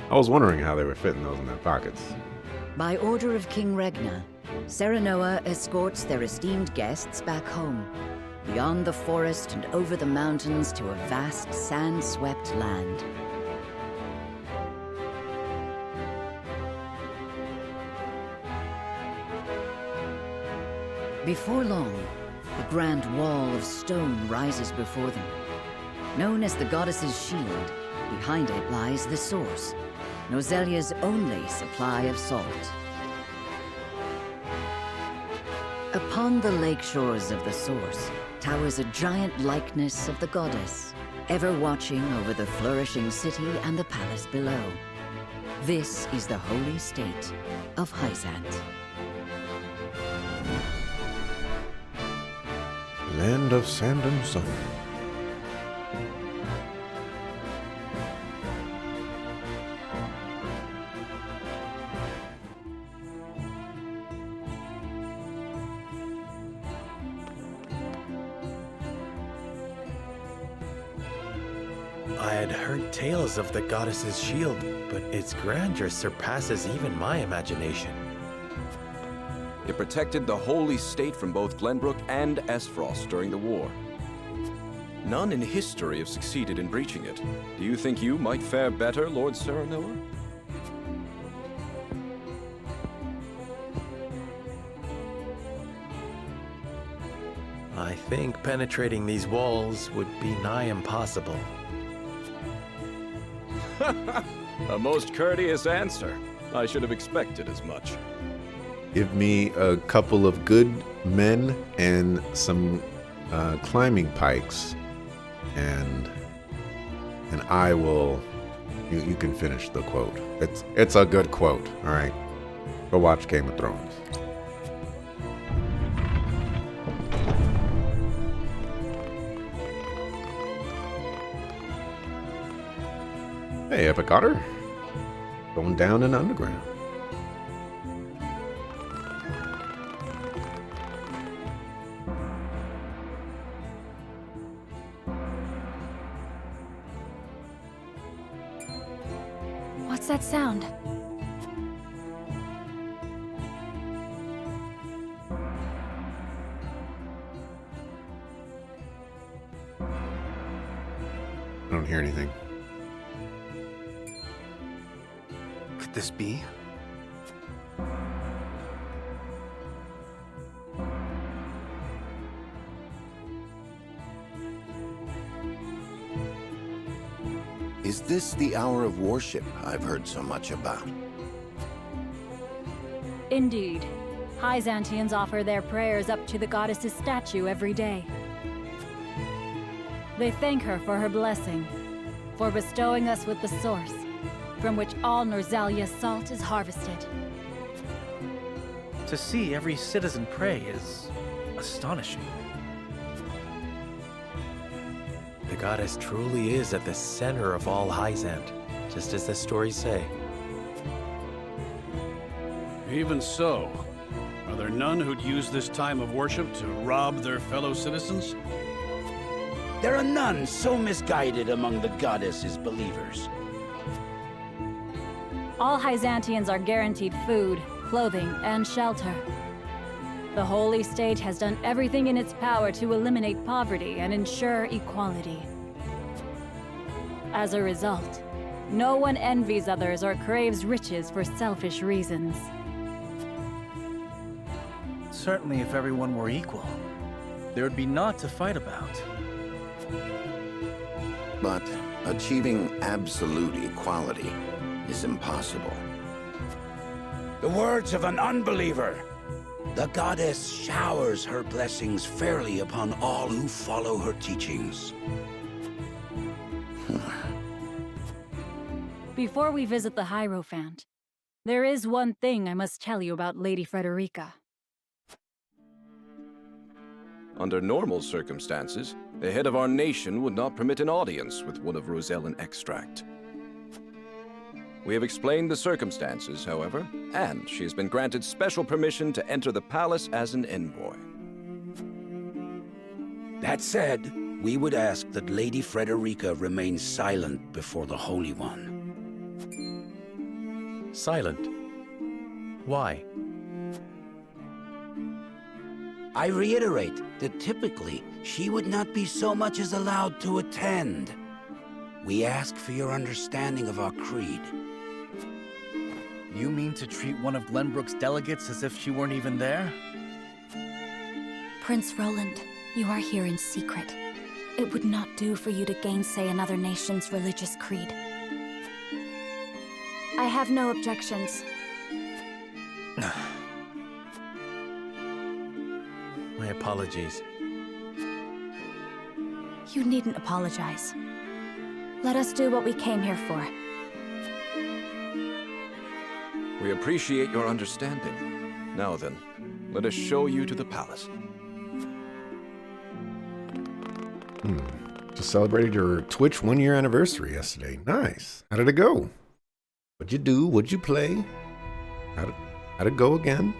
I was wondering how they were fitting those in their pockets. By order of King Regna, Serenoa escorts their esteemed guests back home, beyond the forest and over the mountains to a vast sand-swept land. Before long, a grand wall of stone rises before them. Known as the Goddess's Shield, behind it lies the source, Norzelia's only supply of salt. Upon the lake shores of the source towers a giant likeness of the goddess, ever watching over the flourishing city and the palace below. This is the holy state of Hyzant. Land of sand and sun. I had heard tales of the goddess's shield, but its grandeur surpasses even my imagination. It protected the holy state from both Glenbrook and Esfrost during the war. None in history have succeeded in breaching it. Do you think you might fare better, Lord Serenoa? I think penetrating these walls would be nigh impossible. A most courteous answer. I should have expected as much. Give me a couple of good men and some climbing pikes, and I will. You can finish the quote. It's a good quote. All right, go watch Game of Thrones. Hey, Epic Otter, going down in the underground. What's that sound? I don't hear anything. Could this be? Is this the hour of worship I've heard so much about? Indeed. Hyzantians offer their prayers up to the goddess's statue every day. They thank her for her blessing, for bestowing us with the source, from which all Norzalia's salt is harvested. To see every citizen pray is astonishing. The goddess truly is at the center of all Hyzant, just as the stories say. Even so, are there none who'd use this time of worship to rob their fellow citizens? There are none so misguided among the goddess's believers. All Hyzantians are guaranteed food, clothing, and shelter. The Holy State has done everything in its power to eliminate poverty and ensure equality. As a result, no one envies others or craves riches for selfish reasons. Certainly, if everyone were equal, there would be naught to fight about. But achieving absolute equality is impossible. The words of an unbeliever. The goddess showers her blessings fairly upon all who follow her teachings. Before we visit the Hierophant, there is one thing I must tell you about Lady Frederica. Under normal circumstances, the head of our nation would not permit an audience with one of Rosellan extract. We have explained the circumstances, however, and she has been granted special permission to enter the palace as an envoy. That said, we would ask that Lady Frederica remain silent before the Holy One. silent. Why? I reiterate that typically she would not be so much as allowed to attend. We ask for your understanding of our creed. You mean to treat one of Glenbrook's delegates as if she weren't even there? Prince Roland, you are here in secret. It would not do for you to gainsay another nation's religious creed. I have no objections. My apologies. You needn't apologize. Let us do what we came here for. We appreciate your understanding. Now then, let us show you to the palace. Just celebrated your Twitch 1-year anniversary yesterday. Nice. How did it go? What'd you do? What'd you play? How'd it go again?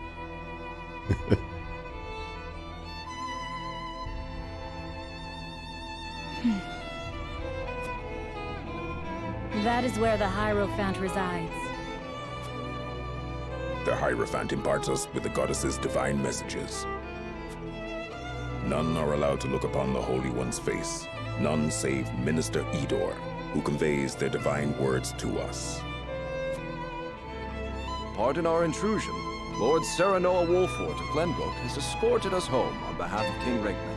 That is where the Hierophant resides. The Hierophant imparts us with the goddess's divine messages. None are allowed to look upon the Holy One's face. None save Minister Edor, who conveys their divine words to us. Pardon our intrusion. Lord Serenoa Wolfort of Glenbrook has escorted us home on behalf of King Regna.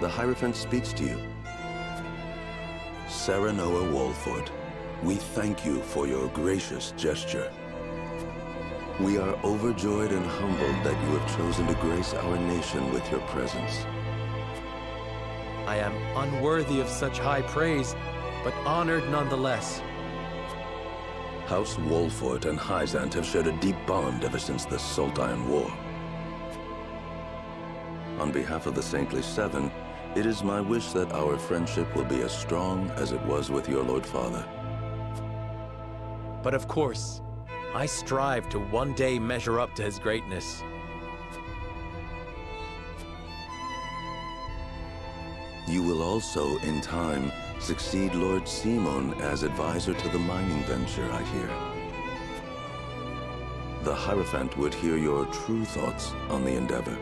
The Hierophant speaks to you. Serenoa Wolfort, we thank you for your gracious gesture. We are overjoyed and humbled that you have chosen to grace our nation with your presence. I am unworthy of such high praise, but honored nonetheless. House Wolfort and Hyzant have shared a deep bond ever since the Sultan War. On behalf of the Saintly Seven, it is my wish that our friendship will be as strong as it was with your Lord Father. But of course, I strive to one day measure up to his greatness. You will also, in time, succeed Lord Simon as advisor to the mining venture, I hear. The Hierophant would hear your true thoughts on the endeavor.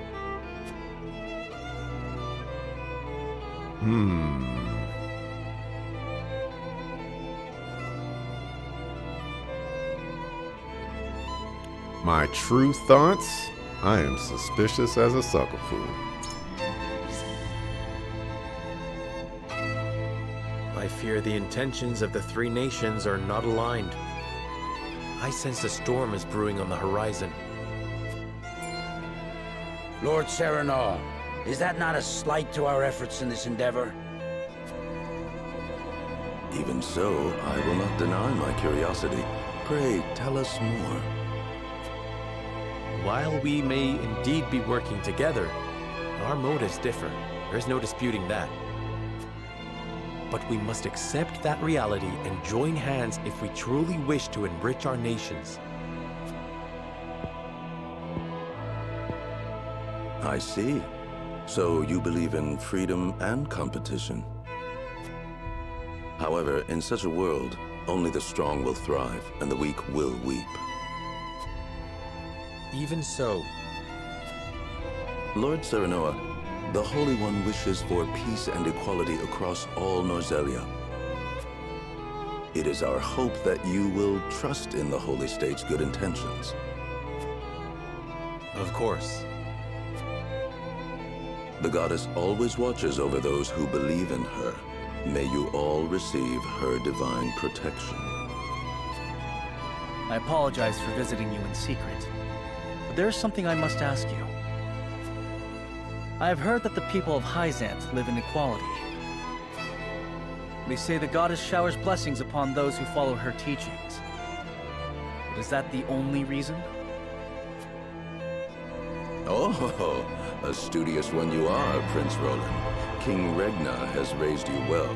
My true thoughts? I am suspicious as a sucker fool. I fear the intentions of the three nations are not aligned. I sense a storm is brewing on the horizon. Lord Serenoa, is that not a slight to our efforts in this endeavor? Even so, I will not deny my curiosity. Pray, tell us more. While we may indeed be working together, our motives differ. There's no disputing that. But we must accept that reality and join hands if we truly wish to enrich our nations. I see. So you believe in freedom and competition. However, in such a world, only the strong will thrive and the weak will weep. Even so, Lord Serenoa, the Holy One wishes for peace and equality across all Norzelia. It is our hope that you will trust in the Holy State's good intentions. of course. The goddess always watches over those who believe in her. May you all receive her divine protection. I apologize for visiting you in secret, but there is something I must ask you. I have heard that the people of Hyzant live in equality. They say the goddess showers blessings upon those who follow her teachings. But is that the only reason? Oh, a studious one you are, Prince Roland. King Regna has raised you well.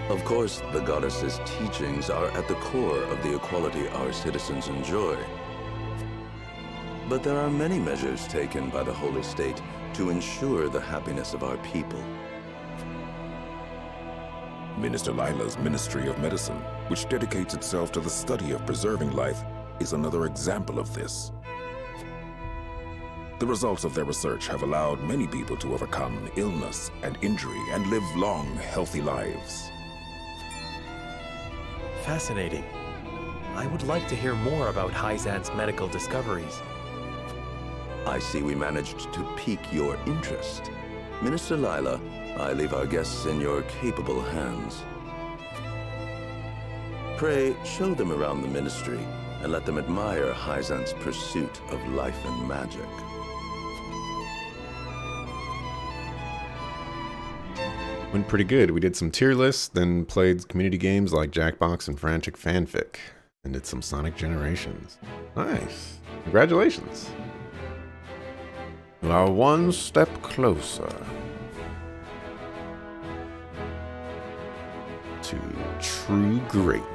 Of course, the goddess's teachings are at the core of the equality our citizens enjoy. But there are many measures taken by the Holy State to ensure the happiness of our people. Minister Lila's Ministry of Medicine, which dedicates itself to the study of preserving life, is another example of this. The results of their research have allowed many people to overcome illness and injury and live long, healthy lives. Fascinating. I would like to hear more about Hyzant's medical discoveries. I see we managed to pique your interest. Minister Lila, I leave our guests in your capable hands. Pray, show them around the ministry and let them admire Hyzant's pursuit of life and magic. Went pretty good. We did some tier lists, then played community games like Jackbox and Frantic Fanfic, and did some Sonic Generations. Nice. Congratulations. You are one step closer to true greatness.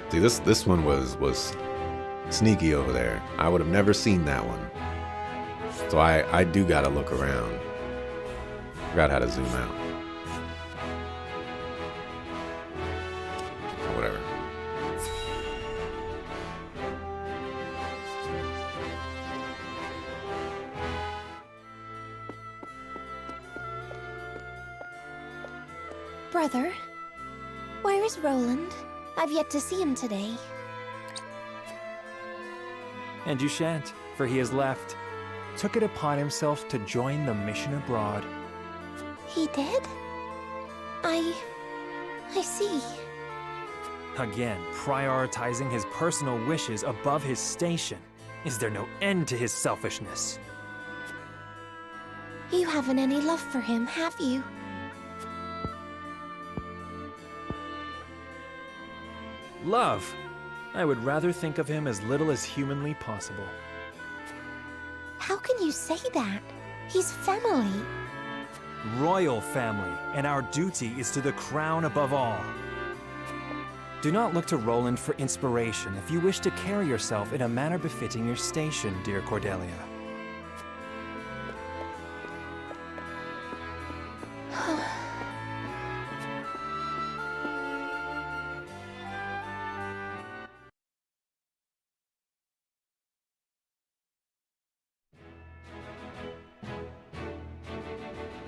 See, this one was sneaky over there. I would have never seen that one. So I do gotta look around. Forgot how to zoom out. Whatever. Brother, where is Roland? I've yet to see him today. And you shan't, for he has left. Took it upon himself to join the mission abroad. He did? I see. Again, prioritizing his personal wishes above his station. Is there no end to his selfishness? You haven't any love for him, have you? Love. I would rather think of him as little as humanly possible. How can you say that? He's family. Royal family, and our duty is to the crown above all. Do not look to Roland for inspiration if you wish to carry yourself in a manner befitting your station, dear Cordelia.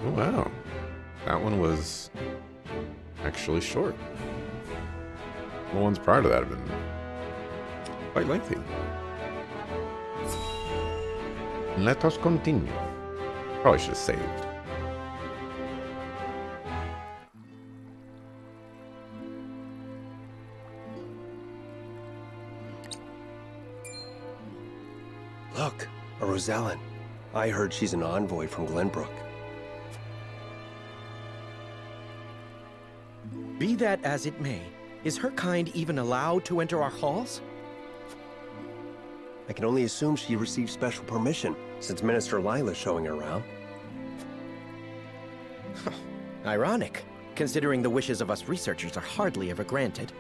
Oh, wow. That one was actually short. The ones prior to that have been quite lengthy. Let us continue. Probably should have saved. Look, a Rosellan. I heard she's an envoy from Glenbrook. Be that as it may, is her kind even allowed to enter our halls? I can only assume she received special permission, since Minister Lila's showing her around. Ironic, considering the wishes of us researchers are hardly ever granted.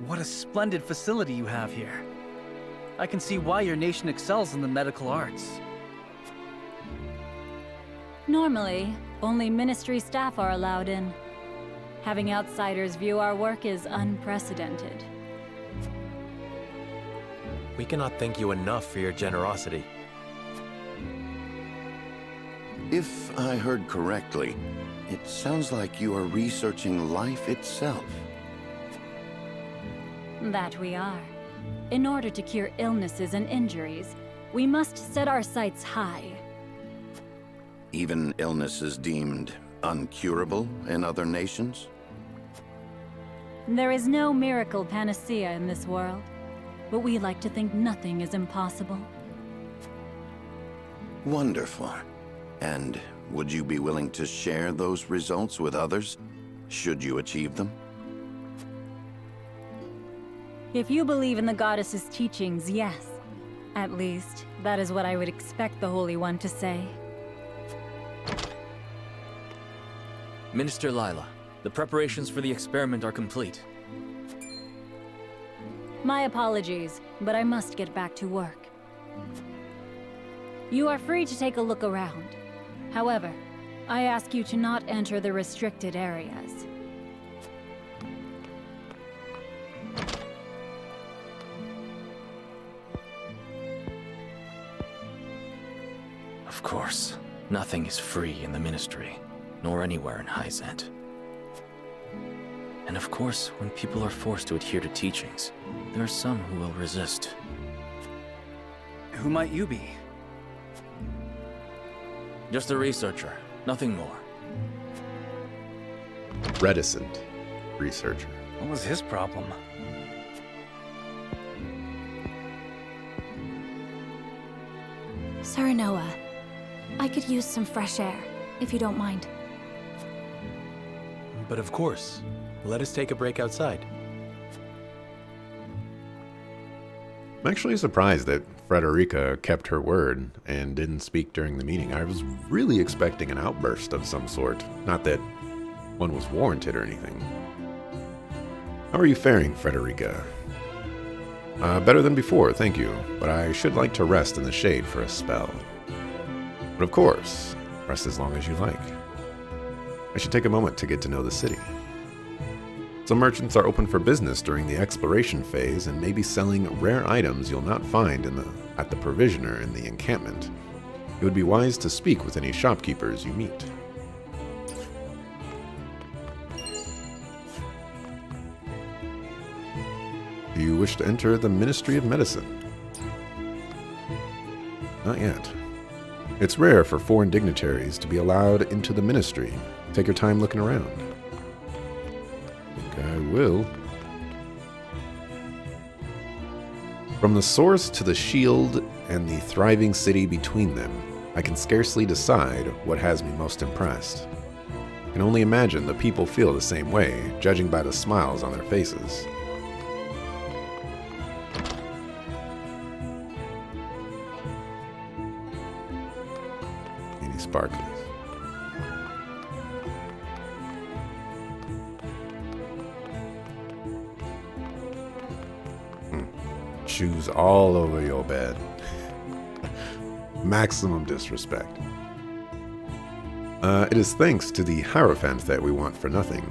What a splendid facility you have here. I can see why your nation excels in the medical arts. Normally, only ministry staff are allowed in. Having outsiders view our work is unprecedented. We cannot thank you enough for your generosity. If I heard correctly, it sounds like you are researching life itself. That we are. In order to cure illnesses and injuries, we must set our sights high. Even illnesses deemed uncurable in other nations? There is no miracle panacea in this world, but we like to think nothing is impossible. Wonderful. And would you be willing to share those results with others, should you achieve them? If you believe in the Goddess's teachings, yes. At least, that is what I would expect the Holy One to say. Minister Lila, the preparations for the experiment are complete. My apologies, but I must get back to work. You are free to take a look around. However, I ask you to not enter the restricted areas. Of course, nothing is free in the Ministry, nor anywhere in Hyzant. And of course, when people are forced to adhere to teachings, there are some who will resist. Who might you be? Just a researcher, nothing more. Reticent researcher. What was his problem? Saranoa, I could use some fresh air, if you don't mind. But of course, let us take a break outside. I'm actually surprised that Frederica kept her word and didn't speak during the meeting. I was really expecting an outburst of some sort. Not that one was warranted or anything. How are you faring, Frederica? Better than before, thank you. But I should like to rest in the shade for a spell. But of course, rest as long as you like. I should take a moment to get to know the city. Some merchants are open for business during the exploration phase and may be selling rare items you'll not find at the provisioner in the encampment. It would be wise to speak with any shopkeepers you meet. Do you wish to enter the Ministry of Medicine? Not yet. It's rare for foreign dignitaries to be allowed into the ministry. Take your time looking around. I will. From the source to the shield and the thriving city between them, I can scarcely decide what has me most impressed. I can only imagine the people feel the same way, judging by the smiles on their faces. Any sparklies? Shoes all over your bed. Maximum disrespect. It is thanks to the Hierophant that we want for nothing.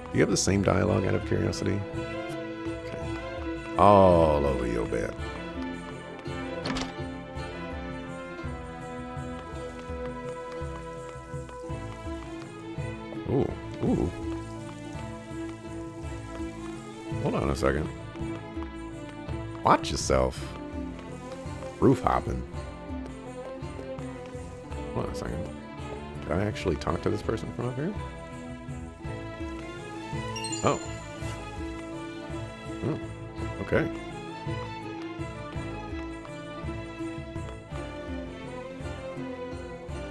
Do you have the same dialogue out of curiosity? Okay. All over your bed. Ooh, ooh. Hold on a second. Watch yourself. Roof hopping. Hold on a second. Did I actually talk to this person from up here? Oh. Okay.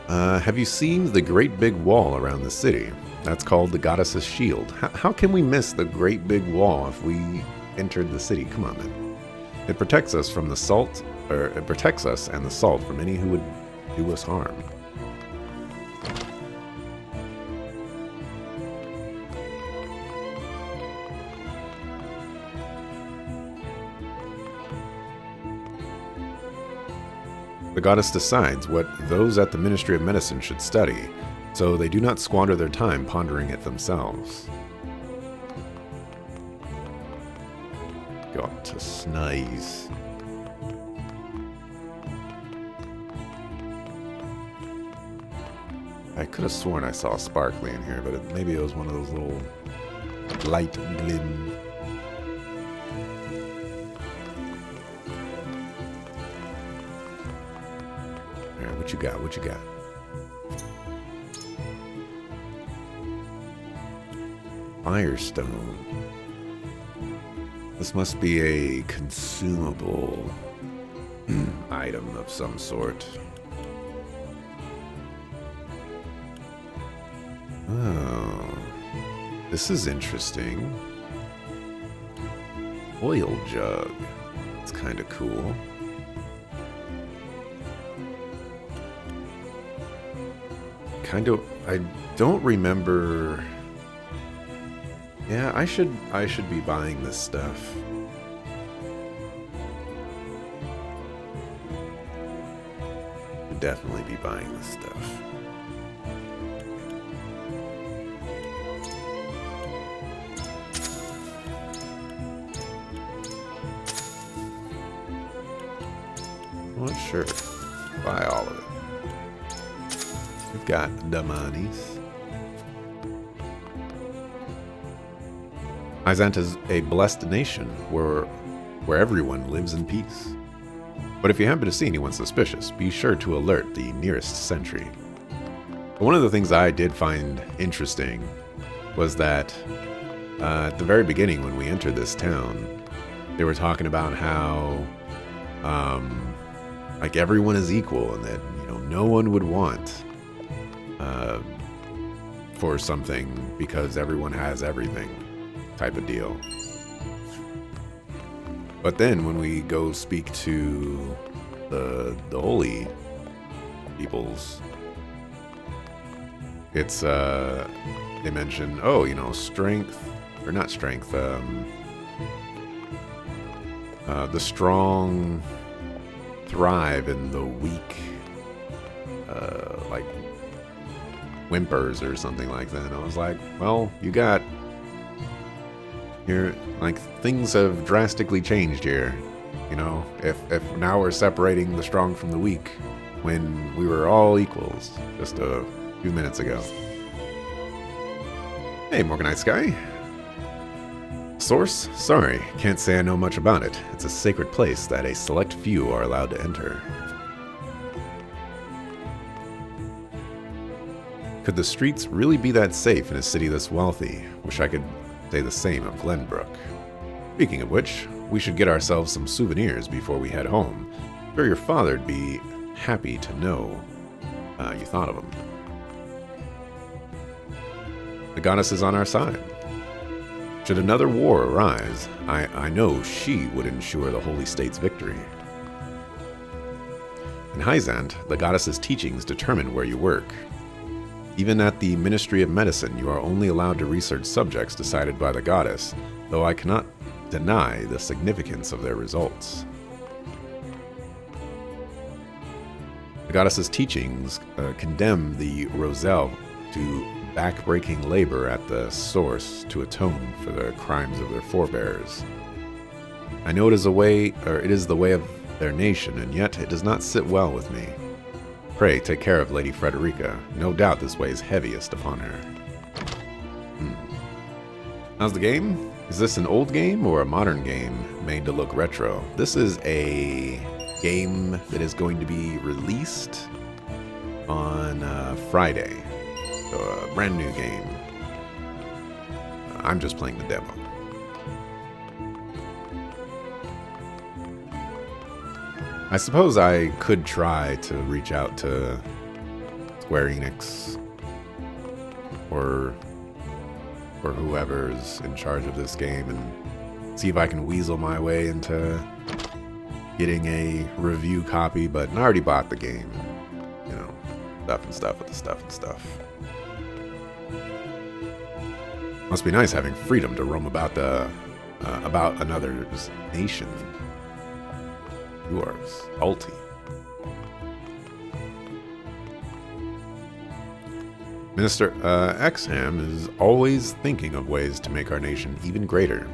Have you seen the great big wall around the city? That's called the Goddess's Shield. How can we miss the great big wall if we entered the city? Come on, man. It protects us from the salt, or it protects us and the salt from any who would do us harm. The goddess decides what those at the Ministry of Medicine should study, so they do not squander their time pondering it themselves. Got to sneeze. I could have sworn I saw sparkly in here, but maybe it was one of those little light glim. Alright, what you got? What you got? Firestone. This must be a consumable item of some sort. Oh, this is interesting. Oil jug. It's kind of I don't remember. Yeah, I should be buying this stuff. Should definitely be buying this stuff. Well, sure. Buy all of it. We've got Damanis. Hyzant is a blessed nation where everyone lives in peace. But if you happen to see anyone suspicious, be sure to alert the nearest sentry. But one of the things I did find interesting was that at the very beginning when we entered this town, they were talking about how like everyone is equal and that, you know, no one would want for something because everyone has everything type of deal. But then when we go speak to the holy peoples, it's they mention, oh, you know, strength, or not strength, the strong thrive and the weak like whimpers or something like that. And I was like, well, you got here, like, things have drastically changed here. You know, if now we're separating the strong from the weak when we were all equals just a few minutes ago. Hey, Morganite Sky. Source? Sorry, can't say I know much about it. It's a sacred place that a select few are allowed to enter. Could the streets really be that safe in a city this wealthy? Wish I could say the same of Glenbrook. Speaking of which, we should get ourselves some souvenirs before we head home. I'm sure your father'd be happy to know you thought of him. The goddess is on our side. Should another war arise, I know she would ensure the Holy State's victory. In Hyzant, the goddess's teachings determine where you work. Even at the Ministry of Medicine, you are only allowed to research subjects decided by the goddess, though I cannot deny the significance of their results. The goddess's teachings condemn the Roselle to back-breaking labor at the source to atone for the crimes of their forebears. I know it is the way of their nation, and yet it does not sit well with me. Pray take care of Lady Frederica. No doubt this weighs heaviest upon her. How's the game? Is this an old game or a modern game made to look retro? This is a game that is going to be released on Friday. So a brand new game. I'm just playing the demo. I suppose I could try to reach out to Square Enix or whoever's in charge of this game and see if I can weasel my way into getting a review copy, but I already bought the game. You know, stuff with the stuff and stuff. Must be nice having freedom to roam about about another's nation. You are salty. Minister Exham is always thinking of ways to make our nation even greater.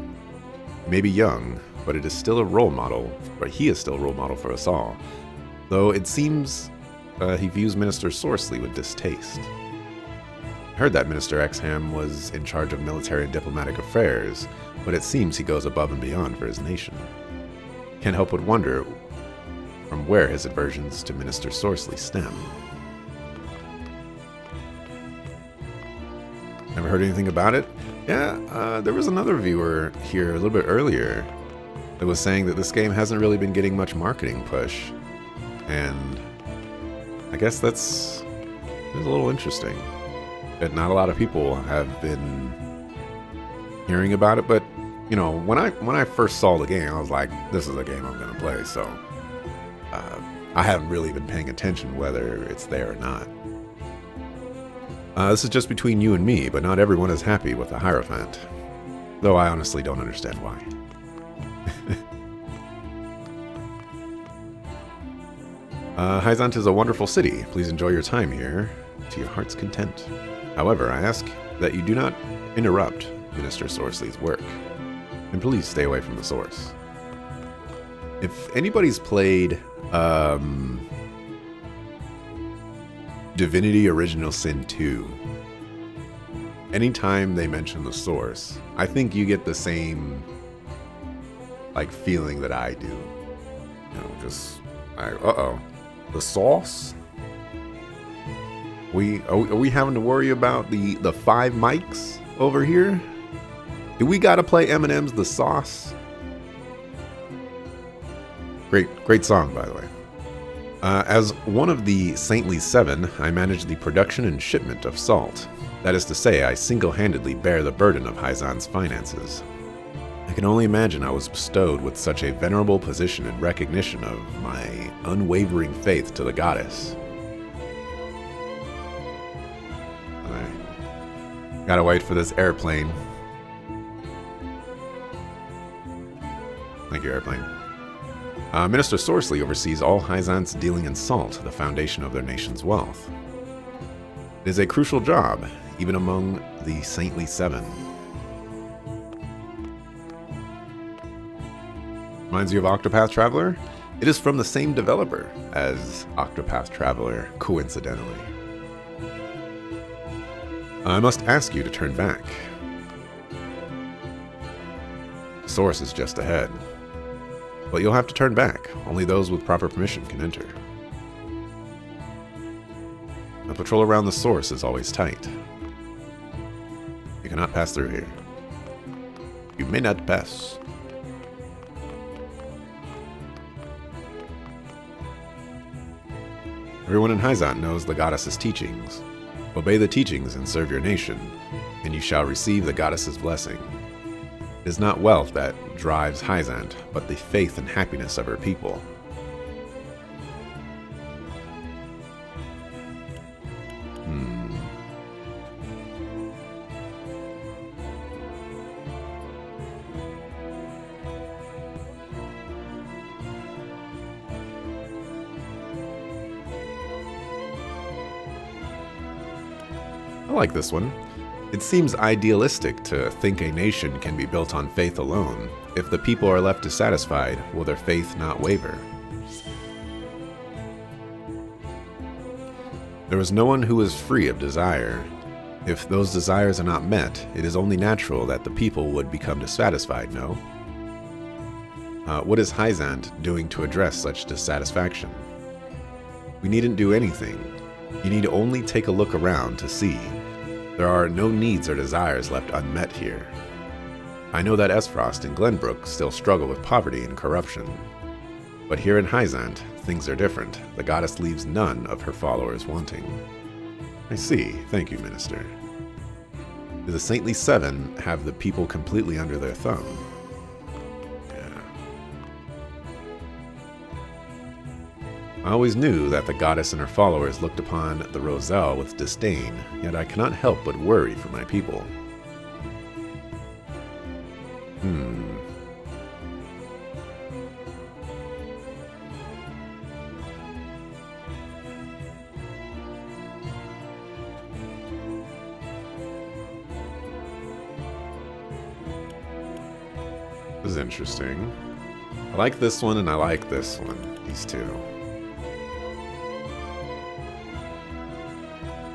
He may be young, but it is still a role model, or he is still a role model for us all. Though it seems he views Minister Sorsley with distaste. I heard that Minister Exham was in charge of military and diplomatic affairs, but it seems he goes above and beyond for his nation. Can't help but wonder from where his aversions to Minister Sorsley stem. Never heard anything about it? Yeah, there was another viewer here a little bit earlier that was saying that this game hasn't really been getting much marketing push. And I guess that's a little interesting. That not a lot of people have been hearing about it, but you know, when I first saw the game, I was like, this is a game I'm gonna play, so I haven't really been paying attention whether it's there or not. This is just between you and me, but not everyone is happy with the Hierophant. Though I honestly don't understand why. Hyzant is a wonderful city. Please enjoy your time here to your heart's content. However, I ask that you do not interrupt Minister Sorsley's work. And please stay away from the source. If anybody's played Divinity Original Sin 2, anytime they mention the source, I think you get the same like feeling that I do. You know, just uh-oh. The sauce? Are we having to worry about the 5 mics over here? Do we gotta play Eminem's The Sauce? Great song, by the way. As one of the Saintly Seven, I manage the production and shipment of salt. That is to say, I single-handedly bear the burden of Hyzant's finances. I can only imagine I was bestowed with such a venerable position in recognition of my unwavering faith to the goddess. I gotta wait for this airplane. Thank you, airplane. Minister Sorsley oversees all Hyzant's dealing in salt, the foundation of their nation's wealth. It is a crucial job, even among the Saintly Seven. Reminds you of Octopath Traveler? It is from the same developer as Octopath Traveler, coincidentally. I must ask you to turn back. The source is just ahead. But you'll have to turn back. Only those with proper permission can enter. A patrol around the source is always tight. You cannot pass through here. You may not pass. Everyone in Hyzant knows the goddess's teachings. Obey the teachings and serve your nation, and you shall receive the goddess's blessing. It is not wealth that drives Hyzant, but the faith and happiness of her people. I like this one. It seems idealistic to think a nation can be built on faith alone. If the people are left dissatisfied, will their faith not waver? There is no one who is free of desire. If those desires are not met, it is only natural that the people would become dissatisfied, no? What is Hyzant doing to address such dissatisfaction? We needn't do anything. You need only take a look around to see. There are no needs or desires left unmet here. I know that Esfrost and Glenbrook still struggle with poverty and corruption. But here in Hyzant, things are different. The goddess leaves none of her followers wanting. I see. Thank you, Minister. Do the Saintly Seven have the people completely under their thumb? I always knew that the goddess and her followers looked upon the Roselle with disdain, yet I cannot help but worry for my people. This is interesting. I like this one and I like this one. These two.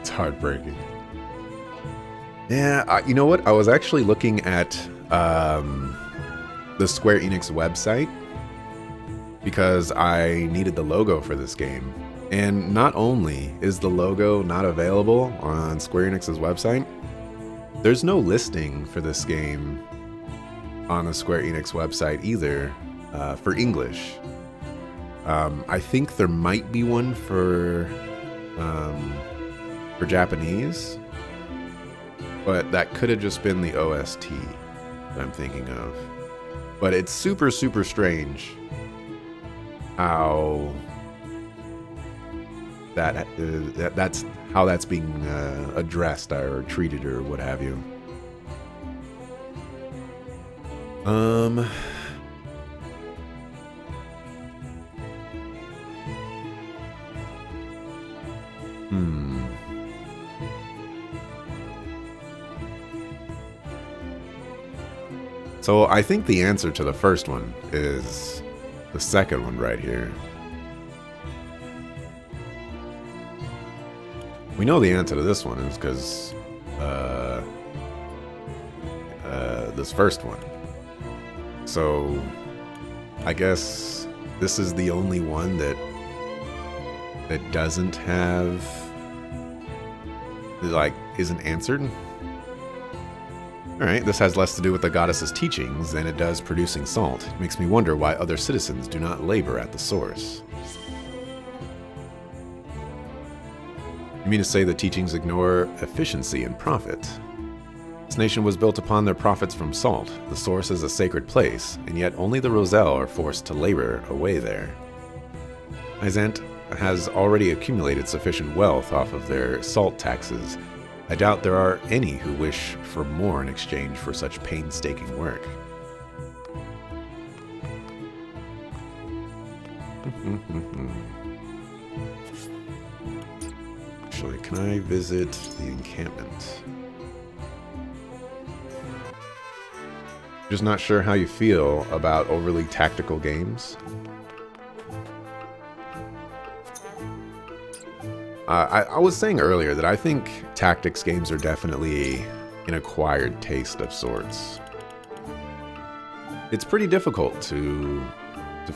Heartbreaking. Yeah, you know what? I was actually looking at the Square Enix website because I needed the logo for this game. And not only is the logo not available on Square Enix's website, there's no listing for this game on the Square Enix website either for English. I think there might be one for Japanese, but that could have just been the OST that I'm thinking of. But it's super, super strange how that's how that's being addressed or treated or what have you. So I think the answer to the first one is the second one right here. We know the answer to this one is because this first one. So I guess this is the only one that doesn't have, like, isn't answered. Alright, this has less to do with the goddess's teachings than it does producing salt. It makes me wonder why other citizens do not labor at the source. You mean to say the teachings ignore efficiency and profit? This nation was built upon their profits from salt. The source is a sacred place, and yet only the Roselle are forced to labor away there. Hyzant has already accumulated sufficient wealth off of their salt taxes. I doubt there are any who wish for more in exchange for such painstaking work. Actually, can I visit the encampment? Just not sure how you feel about overly tactical games. I was saying earlier that I think tactics games are definitely an acquired taste of sorts. It's pretty difficult to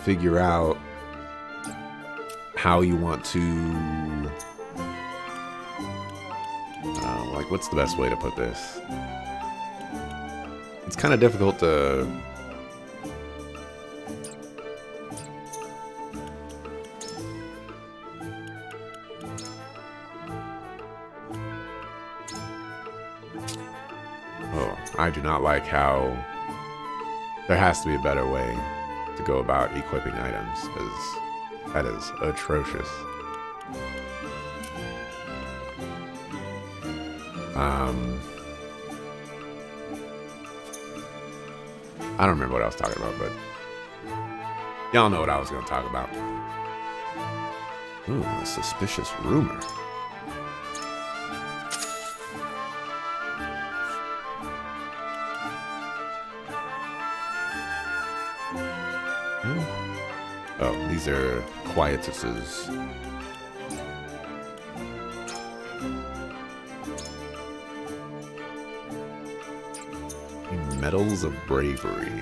figure out how you want to... like, what's the best way to put this? It's kind of difficult to... I do not like how there has to be a better way to go about equipping items, because that is atrocious. I don't remember what I was talking about, but y'all know what I was going to talk about. Ooh, a suspicious rumor. Oh, these are quietuses. Medals of Bravery.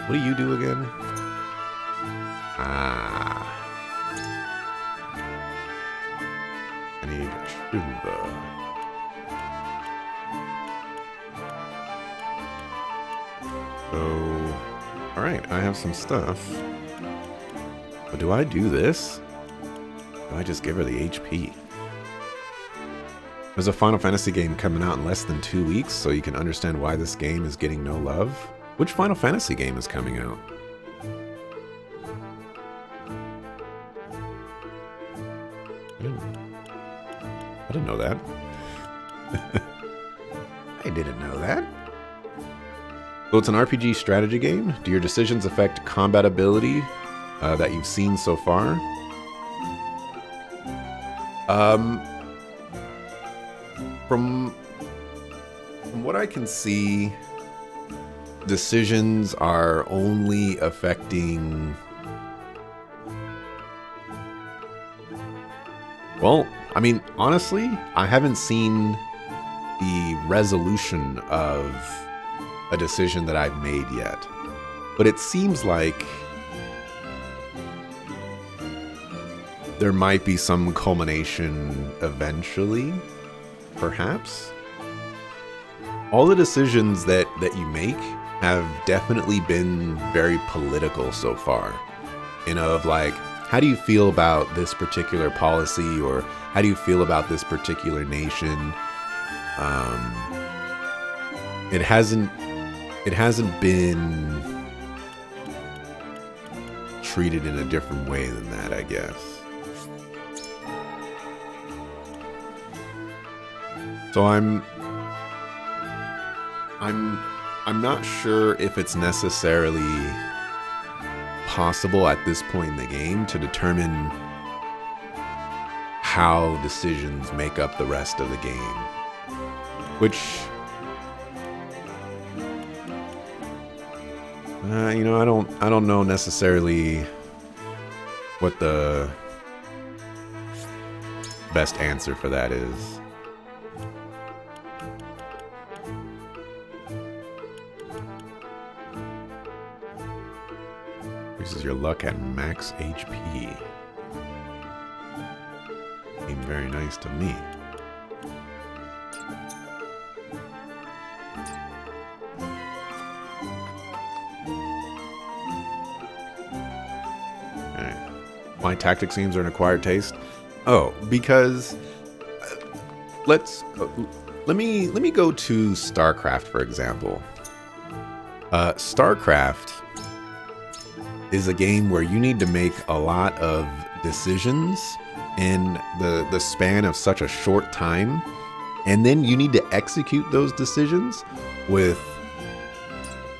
What do you do again? Ah. I need Shuva. So, alright, I have some stuff. But do I do this? Do I just give her the HP? There's a Final Fantasy game coming out in less than 2 weeks, so you can understand why this game is getting no love. Which Final Fantasy game is coming out? I didn't know that. I didn't know that. So it's an RPG strategy game. Do your decisions affect combat ability that you've seen so far? From what I can see, decisions are only affecting... Well, I mean, honestly, I haven't seen the resolution of a decision that I've made yet. But it seems like there might be some culmination eventually. Perhaps. All the decisions that you make have definitely been very political so far. You know, of like, how do you feel about this particular policy, or how do you feel about this particular nation? It hasn't been treated in a different way than that, I guess. So I'm not sure if it's necessarily possible at this point in the game to determine how decisions make up the rest of the game, which you know, I don't know necessarily what the best answer for that is. Increases your luck at max HP. Seemed very nice to me. Alright. Why tactics games are an acquired taste? Oh, because let me go to StarCraft, for example. StarCraft is a game where you need to make a lot of decisions in the span of such a short time, and then you need to execute those decisions with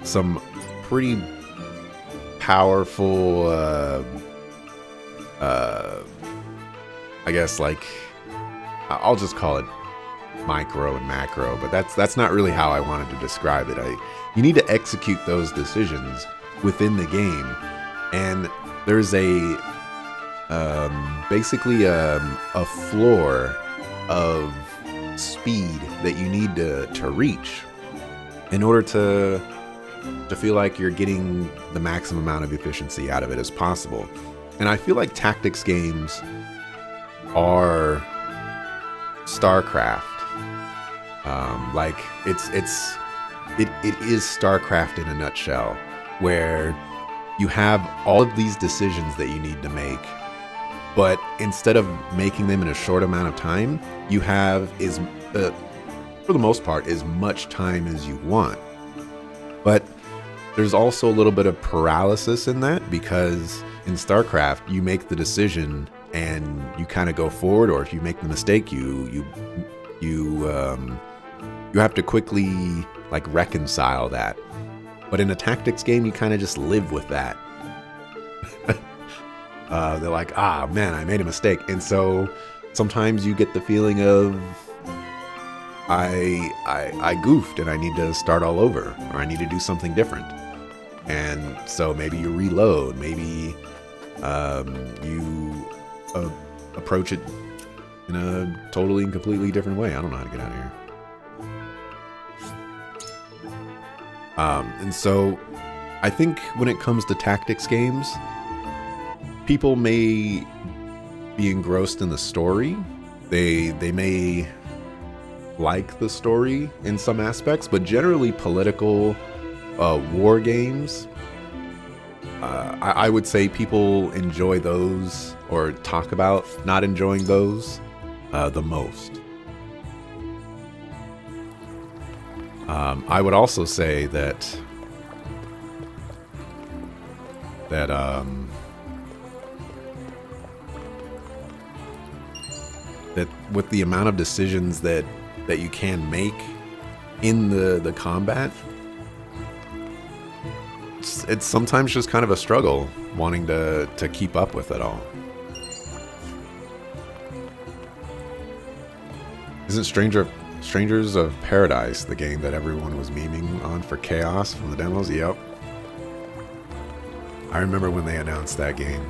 some pretty powerful I guess, like, I'll just call it micro and macro, but that's not really how I wanted to describe it. You need to execute those decisions within the game, and there's basically a floor of speed that you need to reach in order to feel like you're getting the maximum amount of efficiency out of it as possible. And I feel like tactics games are StarCraft. Like it is StarCraft in a nutshell, where you have all of these decisions that you need to make, but instead of making them in a short amount of time, you have for the most part as much time as you want. But there's also a little bit of paralysis in that, because in StarCraft you make the decision and you kind of go forward, or if you make the mistake, you have to quickly like reconcile that. But in a tactics game, you kind of just live with that. They're like, ah, man, I made a mistake. And so sometimes you get the feeling of, I goofed and I need to start all over, or I need to do something different. And so maybe you reload, maybe you approach it in a totally and completely different way. I don't know how to get out of here. And so I think when it comes to tactics games, people may be engrossed in the story. They may like the story in some aspects, but generally political war games, I would say people enjoy those, or talk about not enjoying those the most. I would also say that with the amount of decisions that you can make in the combat, it's sometimes just kind of a struggle wanting to keep up with it all. Isn't Strangers of Paradise the game that everyone was memeing on for Chaos from the demos? Yep. I remember when they announced that game.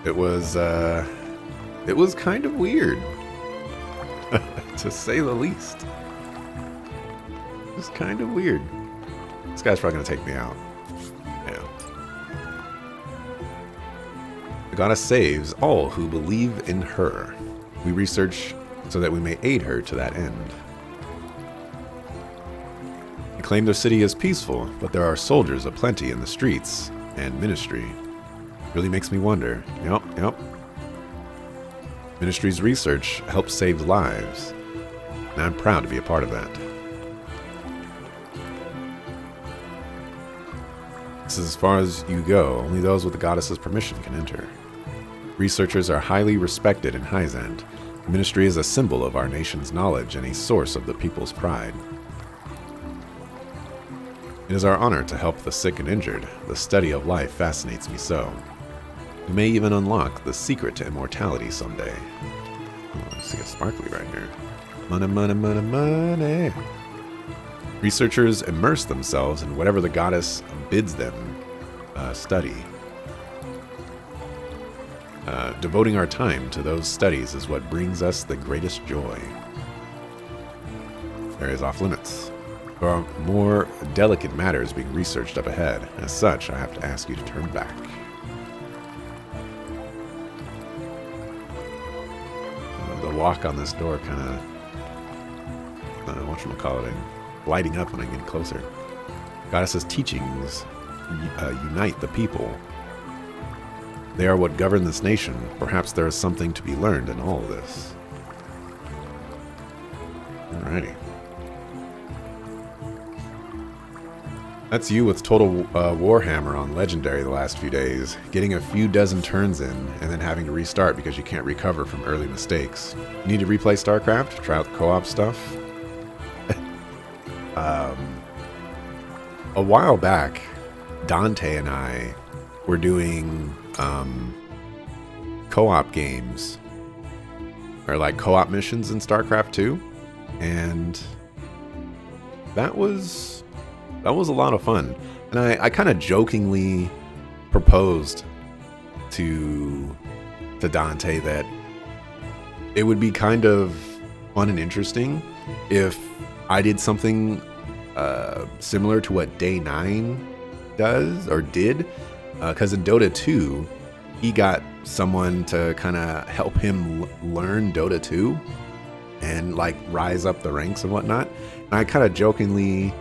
It was kind of weird, to say the least. It was kind of weird. This guy's probably gonna take me out. Yeah. The goddess saves all who believe in her. We research so that we may aid her to that end. They claim their city is peaceful, but there are soldiers aplenty in the streets and ministry. Really makes me wonder. Yep. Ministry's research helps save lives, and I'm proud to be a part of that. This is as far as you go. Only those with the goddess's permission can enter. Researchers are highly respected in Hyzant, The ministry is a symbol of our nation's knowledge and a source of the people's pride. It is our honor to help the sick and injured. The study of life fascinates me so. We may even unlock the secret to immortality someday. Oh, I see a sparkly right here. Money, money, money, money. Researchers immerse themselves in whatever the goddess bids them study. Devoting our time to those studies is what brings us the greatest joy. Areas off limits. There are more delicate matters being researched up ahead. As such, I have to ask you to turn back. The walk on this door kind of, whatchamacallit, lighting up when I get closer. Goddess's teachings unite the people. They are what govern this nation. Perhaps there is something to be learned in all of this. Alrighty. That's you with Total Warhammer on Legendary the last few days. Getting a few dozen turns in, and then having to restart because you can't recover from early mistakes. You need to replay StarCraft? Try out the co-op stuff? A while back, Dante and I were doing co-op games, or like co-op missions in StarCraft 2, and that was a lot of fun. And I kind of jokingly proposed to Dante that it would be kind of fun and interesting if I did something similar to what Day 9 does or did, because in Dota 2 he got someone to kind of help him learn Dota 2 and like rise up the ranks and whatnot. And I kind of jokingly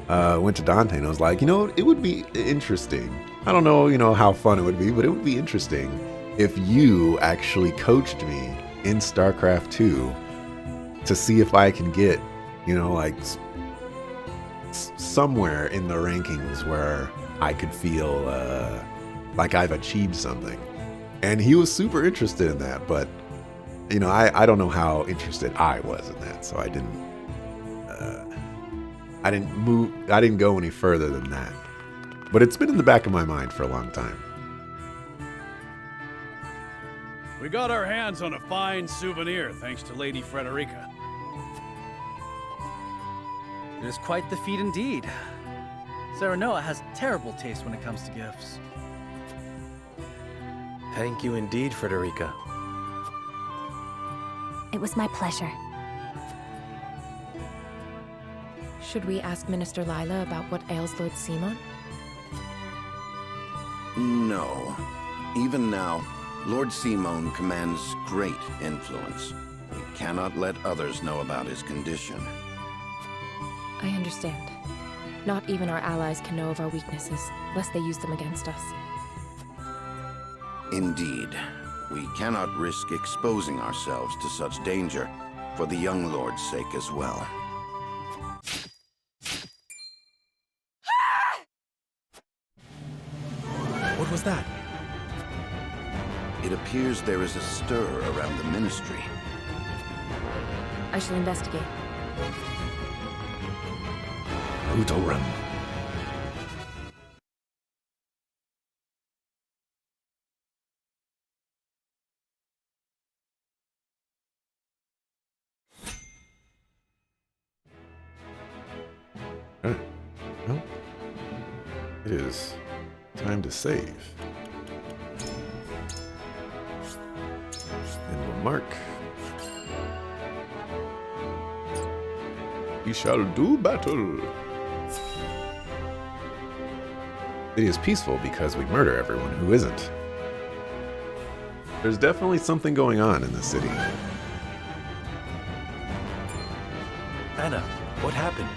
went to Dante and I was like, it would be interesting. I don't know, how fun it would be, but it would be interesting if you actually coached me in StarCraft 2 to see if I can get, like somewhere in the rankings where I could feel like I've achieved something. And he was super interested in that, but I don't know how interested I was in that, so I didn't go any further than that. But it's been in the back of my mind for a long time. We got our hands on a fine souvenir thanks to Lady Frederica. It is quite the feat indeed. Serenoa has terrible taste when it comes to gifts. Thank you indeed, Frederica. It was my pleasure. Should we ask Minister Lila about what ails Lord Simon? No. Even now, Lord Simon commands great influence. We cannot let others know about his condition. I understand. Not even our allies can know of our weaknesses, lest they use them against us. Indeed. We cannot risk exposing ourselves to such danger, for the young lord's sake as well. What was that? It appears there is a stir around the ministry. I shall investigate. Naruto run. Well, it is time to save. And we'll mark. We shall do battle. It is peaceful because we murder everyone who isn't. There's definitely something going on in the city. Anna, what happened?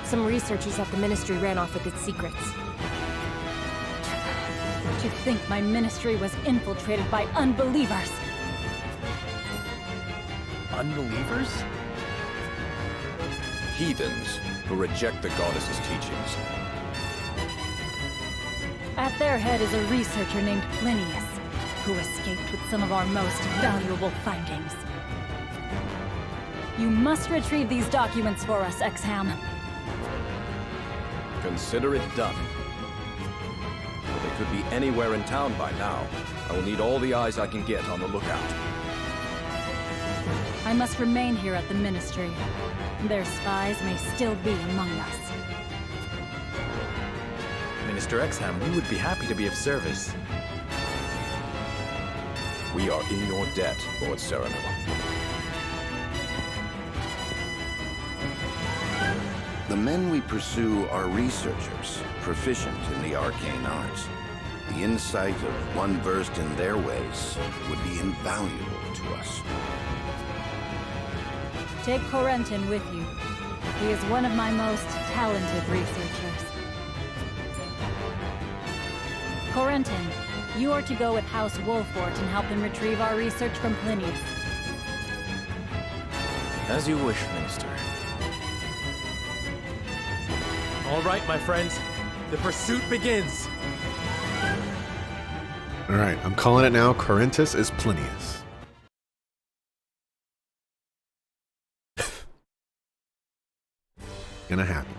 Some researchers at the ministry ran off with its secrets. To think my ministry was infiltrated by unbelievers. Unbelievers? Heathens who reject the goddess's teachings. At their head is a researcher named Plinius, who escaped with some of our most valuable findings. You must retrieve these documents for us, Exham. Consider it done. But they could be anywhere in town by now. I will need all the eyes I can get on the lookout. I must remain here at the Ministry. Their spies may still be among us. Minister Exham, we would be happy to be of service. We are in your debt, Lord Cyrano. The men we pursue are researchers, proficient in the arcane arts. The insight of one versed in their ways would be invaluable to us. Take Corentin with you. He is one of my most talented researchers. Corentin, you are to go with House Wolfort and help them retrieve our research from Plinius. As you wish, Minister. All right, my friends. The pursuit begins. All right, I'm calling it now. Corinthus is Plinius. Gonna happen.